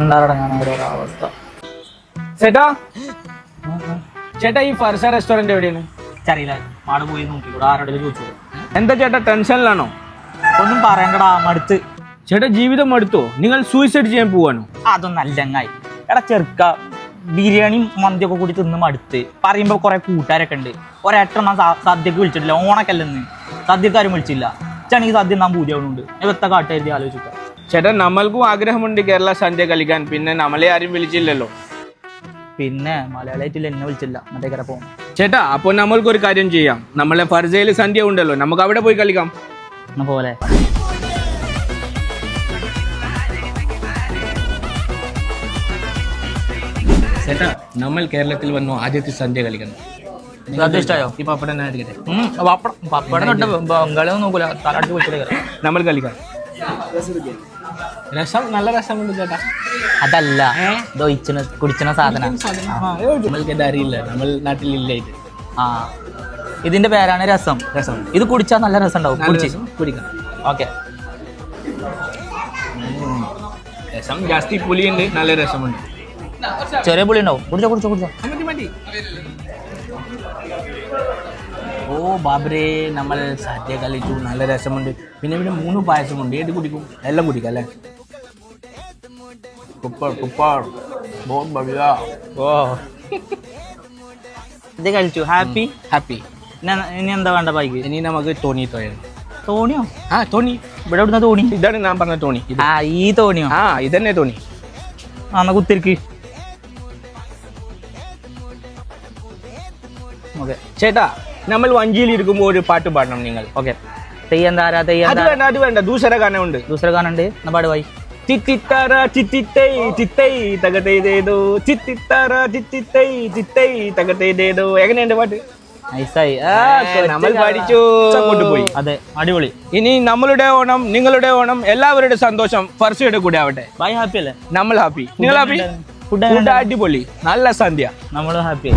അവസ്ഥ. ചേട്ടാ ചേട്ടാ ഈ ഫർസ റെസ്റ്റോറന്റ് എവിടെയാണ്? അറിയില്ല, ആട് പോയി നോക്കിക്കൂടെ, ആരോടെ ചോദിച്ചു. എന്താ ചേട്ടാ ടെൻഷനിലാണോ? ഒന്നും പറയണ്ടടാ, മടുത്ത്. ചേട്ടാ ജീവിതം മടുത്തോ? നിങ്ങൾ സൂയിസൈഡ് ചെയ്യാൻ പോവാണോ? അതൊന്നും അല്ലങ്ങായി. എടാ ചെറുക്ക, ബിരിയാണി മന്തിയൊക്കെ കൂടി തിന്ന് മടുത്ത്. പറയുമ്പോ കുറെ കൂട്ടുകാരൊക്കെ ഉണ്ട്. ഒരേട്ടെണ്ണം സദ്യക്ക് വിളിച്ചിട്ടില്ല. ഓണക്കല്ലെന്ന് സദ്യക്കാരും വിളിച്ചില്ല. ചേട്ടാണെങ്കിൽ സദ്യ നാം പൂജകളുണ്ട്. എത്ര കാട്ടായിരുന്നു ആലോചിക്കാം. ചേട്ടാ നമ്മൾക്കും ആഗ്രഹമുണ്ട് കേരള സദ്യ കളിക്കാൻ. പിന്നെ നമ്മളെ ആരും വിളിച്ചില്ലല്ലോ. പിന്നെ മലയാളമായിട്ടില്ല, എന്നെ വിളിച്ചില്ല. മറ്റേക്കര പോകും. ചേട്ടാ അപ്പൊ നമ്മൾക്കൊരു കാര്യം ചെയ്യാം. നമ്മളെ ഫർസയിൽ സന്ധ്യ ഉണ്ടല്ലോ, നമുക്ക് അവിടെ പോയി കളിക്കാം. പോലെ ചേട്ടാ നമ്മൾ കേരളത്തിൽ വന്നു ആദ്യത്തെ സന്ധ്യ കളിക്കണം. ഇഷ്ടമായോ? ഈ പപ്പടം പപ്പടം തൊട്ട് ബംഗാളിയൊന്നും നോക്കൂല, തലടിച്ച് വിളിച്ചിട്ട് നമ്മൾ കളിക്കാം. രസം നല്ല രസമുണ്ട് ചേട്ടാ. അതല്ല, കുടിച്ചണ സാധനം നമ്മൾക്ക് അറിയില്ല, നമ്മൾ നാട്ടിലില്ല ഇത്. ആ ഇതിന്റെ പേരാണ് രസം. രസം ഇത് കുടിച്ചാൽ നല്ല രസം ഉണ്ടാവും. കുടിക്കാം. ഓക്കെ. രസം ജാസ്തി പുളിയുണ്ട്, നല്ല രസമുണ്ട്. ചെറിയ പുളി ഉണ്ടാവും. കുടിച്ചോ. ഓ ബാബരേ, നമ്മൾ സദ്യ കളിച്ചു, നല്ല രസമുണ്ട്. പിന്നെ 3 പായസമുണ്ട്. ഏത് കുടിക്കും? എല്ലാം കുടിക്കാം അല്ലേ? ഇത് കഴിച്ചു. ഹാപ്പി. ഇനി എന്താ വേണ്ട ബൈക്ക്? ഇനി നമുക്ക് തോണി. തോണിയോ? ആ തോണി. ഇവിടെ എവിടുന്ന തോണി? ഇതാണ് ഞാൻ പറഞ്ഞ തോണി. ആ ഈ തോണിയോ? ആ ഇതന്നെ തോണി. എന്നാ കുത്തിരിക്ക്. ഓക്കെ ചേട്ടാ, നമ്മൾ വഞ്ചിയിൽ ഇരിക്കുമ്പോൾ ഒരു പാട്ട് പാടണം നിങ്ങൾ. ഓക്കെ. തെയ്യന്താരാ അത് വേണ്ട. ദൂസര ഗാനമുണ്ട്. എന്നാ പാട് വായി. ചിത്തിത്താര ചിത്തിത്തൈ ചിത്തൈ തകതേതേതോ ചിത്തിത്താര ചിത്തിത്തൈ ചിത്തൈ തകതേതേതോ. എങ്ങനെയുണ്ട് പാട്ട്? നൈസായി. നമ്മൾ പഠിച്ചു കൊണ്ടുപോയി. അതെ, അടിപൊളി. ഇനി നമ്മളുടെ ഓണം, നിങ്ങളുടെ ഓണം, എല്ലാവരുടെ സന്തോഷം ഫർസയുടെ കൂടെ ആവട്ടെ. ബൈ. ഹാപ്പി അല്ലേ? നമ്മൾ ഹാപ്പി. നിങ്ങൾ ഹാപ്പി? ഫുഡ് അടിപൊളി, നല്ല സന്ധ്യ. നമ്മളും ഹാപ്പി.